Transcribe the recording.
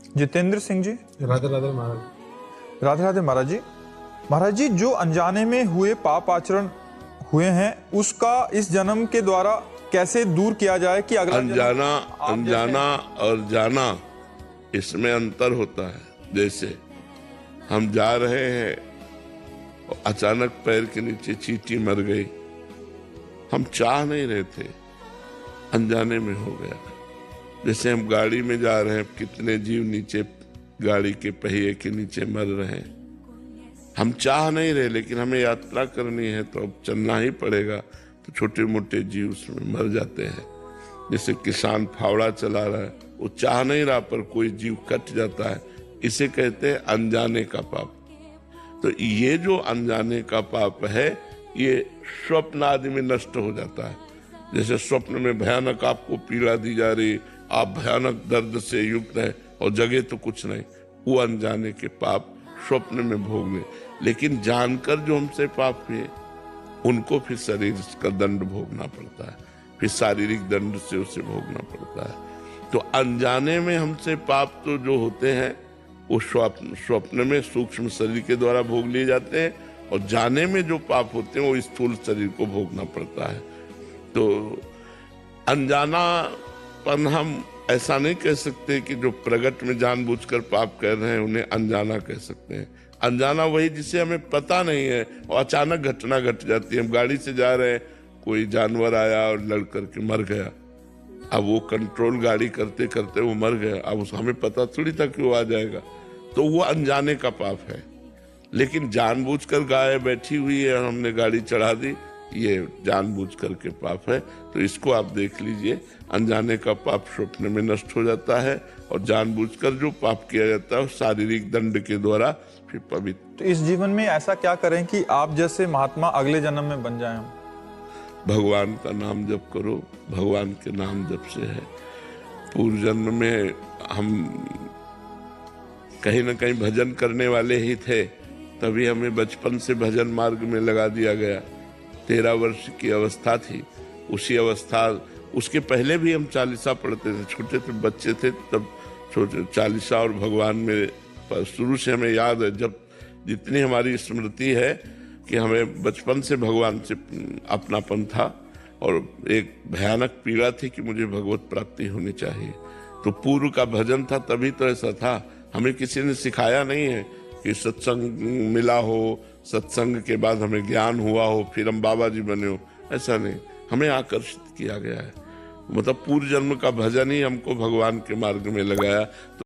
जितेंद्र सिंह जी। राधे राधे महाराज। राधे राधे महाराज जी। महाराज जी, जो अनजाने में हुए पाप आचरण हुए हैं उसका इस जन्म के द्वारा कैसे दूर किया जाए कि अगला अनजाना और जाना, इसमें अंतर होता है। जैसे हम जा रहे हैं और अचानक पैर के नीचे चींटी मर गई, हम चाह नहीं रहे थे, अनजाने में हो गया। जैसे हम गाड़ी में जा रहे हैं, कितने जीव नीचे गाड़ी के पहिए के नीचे मर रहे हैं, हम चाह नहीं रहे, लेकिन हमें यात्रा करनी है तो अब चलना ही पड़ेगा, तो छोटे मोटे जीव उसमें मर जाते हैं। जैसे किसान फावड़ा चला रहा है, वो चाह नहीं रहा पर कोई जीव कट जाता है, इसे कहते हैं अनजाने का पाप। तो ये जो अनजाने का पाप है, ये स्वप्न आदि में नष्ट हो जाता है। जैसे स्वप्न में भयानक आपको पीड़ा दी जा रही, आप भयानक दर्द से युक्त है और जगह तो कुछ नहीं, वो अनजाने के पाप स्वप्न में भोग ले। लेकिन जानकर जो हमसे पाप हुए, उनको फिर शरीर का दंड भोगना पड़ता है, फिर शारीरिक दंड से उसे भोगना पड़ता है। तो अनजाने में हमसे पाप तो जो होते हैं वो स्वप्न में सूक्ष्म शरीर के द्वारा भोग लिए जाते हैं, और जाने में जो पाप होते हैं वो स्थूल शरीर को भोगना पड़ता है। तो अनजानापन हम ऐसा नहीं कह सकते कि जो प्रगट में जानबूझकर पाप कर रहे हैं उन्हें अनजाना कह सकते हैं। अनजाना वही जिसे हमें पता नहीं है और अचानक घटना घट जाती है। हम गाड़ी से जा रहे हैं, कोई जानवर आया और लड़ करके मर गया, अब वो कंट्रोल गाड़ी करते करते वो मर गया, अब हमें पता थोड़ी था कि वो आ जाएगा, तो वो अनजाने का पाप है। लेकिन जानबूझकर गाय बैठी हुई है और हमने गाड़ी चढ़ा दी, ये जानबूझ करके पाप है। तो इसको आप देख लीजिए, अनजाने का पाप स्वप्न में नष्ट हो जाता है, और जानबूझकर जो पाप किया जाता है शारीरिक दंड के द्वारा फिर पवित्र। तो इस जीवन में ऐसा क्या करें कि आप जैसे महात्मा अगले जन्म में बन जाएं? भगवान का नाम जप करो, भगवान के नाम जप से है। पूर्व जन्म में हम कहीं न कहीं भजन करने वाले ही थे, तभी हमें बचपन से भजन मार्ग में लगा दिया गया। 13 वर्ष की अवस्था थी, उसी अवस्था, उसके पहले भी हम चालीसा पढ़ते थे, छोटे थे, बच्चे थे तब छोटे चालीसा और भगवान में शुरू से हमें याद है। जब जितनी हमारी स्मृति है कि हमें बचपन से भगवान से अपनापन था, और एक भयानक पीड़ा थी कि मुझे भगवत प्राप्ति होनी चाहिए। तो पूर्व का भजन था, तभी तो ऐसा था। हमें किसी ने सिखाया नहीं है कि सत्संग मिला हो, सत्संग के बाद हमें ज्ञान हुआ हो, फिर हम बाबा जी बने हो, ऐसा नहीं। हमें आकर्षित किया गया है, मतलब पूर्व जन्म का भजन ही हमको भगवान के मार्ग में लगाया। तो